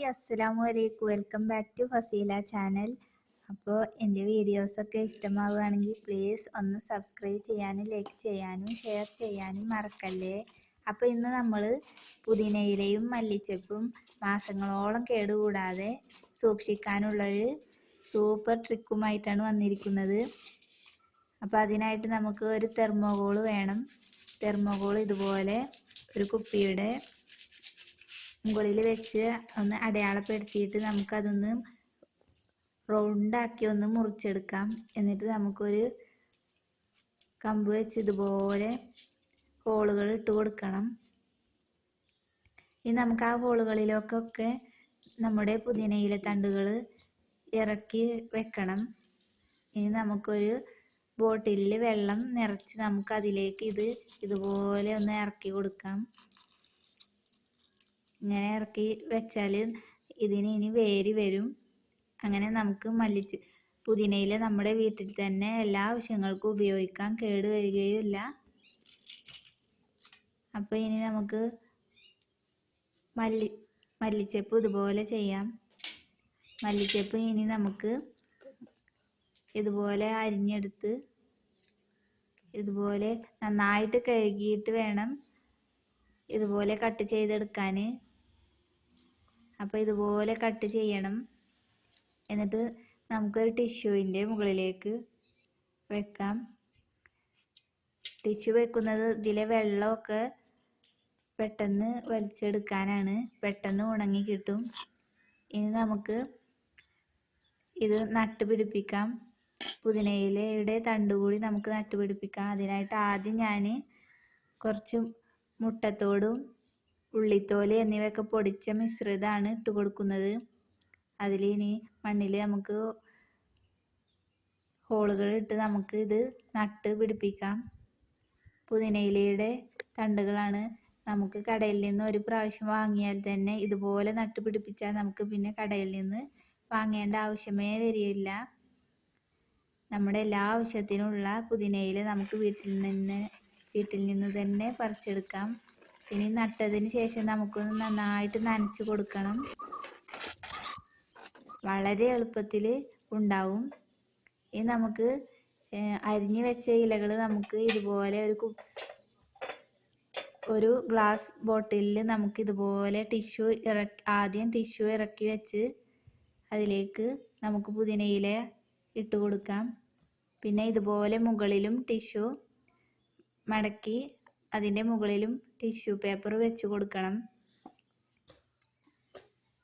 അസ്സലാമു അലൈക്കും. Welcome back to Faseela channel. അപ്പോൾ എൻ്റെ വീഡിയോസൊക്കെ ഇഷ്ടമാവുകയാണെങ്കിൽ പ്ലീസ് ഒന്ന് സബ്സ്ക്രൈബ് ചെയ്യാനും ലൈക്ക് ചെയ്യാനും ഷെയർ ചെയ്യാനും മറക്കല്ലേ. അപ്പോൾ ഇന്ന് നമ്മൾ പുതിനയിലയും മല്ലിച്ചെപ്പും മാസങ്ങളോളം കേടുകൂടാതെ സൂക്ഷിക്കാനുള്ളൊരു സൂപ്പർ ട്രിക്കുമായിട്ടാണ് വന്നിരിക്കുന്നത്. അപ്പോൾ അതിനായിട്ട് നമുക്ക് ഒരു തെർമോകോൾ വേണം. തെർമോകോൾ ഇതുപോലെ ഒരു കുപ്പിയുടെ മുകളിൽ വെച്ച് ഒന്ന് അടയാളപ്പെടുത്തിയിട്ട് നമുക്കതൊന്ന് റൗണ്ടാക്കി ഒന്ന് മുറിച്ചെടുക്കാം. എന്നിട്ട് നമുക്കൊരു കമ്പ് വെച്ച് ഇതുപോലെ ഹോളുകൾ ഇട്ട് കൊടുക്കണം. ഇനി നമുക്ക് ആ ഹോളുകളിലൊക്കെ നമ്മുടെ പുതിനയില തണ്ടുകൾ ഇറക്കി വെക്കണം. ഇനി നമുക്കൊരു ബോട്ടിലിൽ വെള്ളം നിറച്ച് നമുക്കതിലേക്ക് ഇതുപോലെ ഒന്ന് ഇറക്കി കൊടുക്കാം. ഇങ്ങനെ ഇറക്കി വെച്ചാൽ ഇതിന് ഇനി വേര് വരും. അങ്ങനെ നമുക്ക് പുതിനയില നമ്മുടെ വീട്ടിൽ തന്നെ എല്ലാ ആവശ്യങ്ങൾക്കും ഉപയോഗിക്കാം, കേടുവരികയുമില്ല. അപ്പോൾ ഇനി നമുക്ക് മല്ലിച്ചെപ്പ് ഇതുപോലെ ചെയ്യാം. മല്ലിച്ചെപ്പ് ഇനി നമുക്ക് ഇതുപോലെ അരിഞ്ഞെടുത്ത് ഇതുപോലെ നന്നായിട്ട് കഴുകിയിട്ട് വേണം ഇതുപോലെ കട്ട് ചെയ്തെടുക്കാൻ. അപ്പോൾ ഇതുപോലെ കട്ട് ചെയ്യണം. എന്നിട്ട് നമുക്കൊരു ടിഷ്യൂവിൻ്റെ മുകളിലേക്ക് വെക്കാം. ടിഷ്യൂ വെക്കുന്നത് ഇതിലെ വെള്ളമൊക്കെ പെട്ടെന്ന് വലിച്ചെടുക്കാനാണ്, പെട്ടെന്ന് ഉണങ്ങി കിട്ടും. ഇനി നമുക്ക് ഇത് നട്ടുപിടിപ്പിക്കാം. പുതിനയിലയുടെ തണ്ടുകൂടി നമുക്ക് നട്ടുപിടിപ്പിക്കാം. അതിനായിട്ട് ആദ്യം ഞാൻ കുറച്ച് മുട്ടത്തോടും ഉള്ളിത്തോല് എന്നിവയൊക്കെ പൊടിച്ച മിശ്രിതമാണ് ഇട്ട് കൊടുക്കുന്നത്. അതിൽ ഇനി മണ്ണിൽ നമുക്ക് ഹോളുകൾ ഇട്ട് നമുക്ക് ഇത് നട്ട് പിടിപ്പിക്കാം. പുതിനയിലയുടെ തണ്ടുകളാണ്. നമുക്ക് കടയിൽ നിന്ന് ഒരു പ്രാവശ്യം വാങ്ങിയാൽ തന്നെ ഇതുപോലെ നട്ട് പിടിപ്പിച്ചാൽ നമുക്ക് പിന്നെ കടയിൽ നിന്ന് വാങ്ങേണ്ട ആവശ്യമേ വരില്ല. നമ്മുടെ എല്ലാ ആവശ്യത്തിനുള്ള പുതിനയില നമുക്ക് വീട്ടിൽ നിന്ന് തന്നെ പറിച്ചെടുക്കാം. ഇനി നട്ടതിന് ശേഷം നമുക്കൊന്ന് നന്നായിട്ട് നനച്ച് കൊടുക്കണം. വളരെ എളുപ്പത്തിൽ ഉണ്ടാവും. ഇനി നമുക്ക് അരിഞ്ഞു വെച്ച ഇലകൾ നമുക്ക് ഇതുപോലെ ഒരു ഗ്ലാസ് ബോട്ടിലിൽ നമുക്ക് ഇതുപോലെ ആദ്യം ടിഷ്യൂ ഇറക്കി വെച്ച് അതിലേക്ക് നമുക്ക് പുതിനയില ഇട്ട് കൊടുക്കാം. പിന്നെ ഇതുപോലെ മുകളിലും ടിഷ്യൂ മടക്കി അതിൻ്റെ മുകളിലും ടിഷ്യൂ പേപ്പർ വെച്ച് കൊടുക്കണം.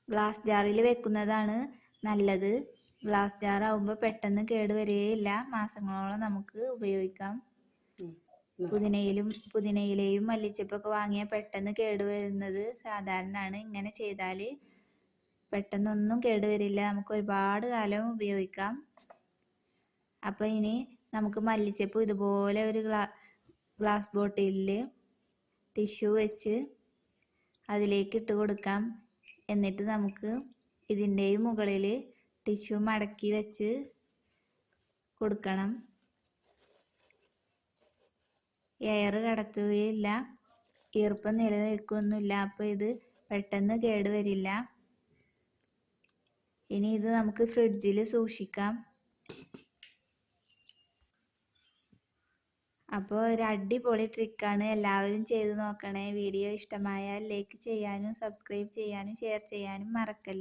ഗ്ലാസ് ജാറിൽ വെക്കുന്നതാണ് നല്ലത്. ഗ്ലാസ് ജാർ ആവുമ്പോൾ പെട്ടെന്ന് കേടുവരികയില്ല, മാസങ്ങളോളം നമുക്ക് ഉപയോഗിക്കാം. പുതിനയിലയും മല്ലിച്ചപ്പൊക്കെ വാങ്ങിയാൽ പെട്ടെന്ന് കേടുവരുന്നത് സാധാരണയാണ്. ഇങ്ങനെ ചെയ്താൽ പെട്ടെന്നൊന്നും കേടുവരില്ല, നമുക്ക് ഒരുപാട് കാലം ഉപയോഗിക്കാം. അപ്പോൾ ഇനി നമുക്ക് മല്ലിച്ചപ്പ് ഇതുപോലെ ഒരു ഗ്ലാസ് ബോട്ടിലിൽ ടിഷ്യൂ വെച്ച് അതിലേക്ക് ഇട്ട് കൊടുക്കാം. എന്നിട്ട് നമുക്ക് ഇതിൻ്റെയും മുകളിൽ ടിഷ്യൂ മടക്കി വെച്ച് കൊടുക്കണം. എയർ കടക്കുകയില്ല, ഈർപ്പം നിലനിൽക്കുകയൊന്നുമില്ല. അപ്പോൾ ഇത് പെട്ടെന്ന് കേടുവരില്ല. ഇനി ഇത് നമുക്ക് ഫ്രിഡ്ജിൽ സൂക്ഷിക്കാം. അപ്പോൾ ഒരു അടിപൊളി ട്രിക്കാണ്, എല്ലാവരും ചെയ്ത് നോക്കണേ. വീഡിയോ ഇഷ്ടമായാൽ ലൈക്ക് ചെയ്യാനും സബ്സ്ക്രൈബ് ചെയ്യാനും ഷെയർ ചെയ്യാനും മറക്കല്ലേ.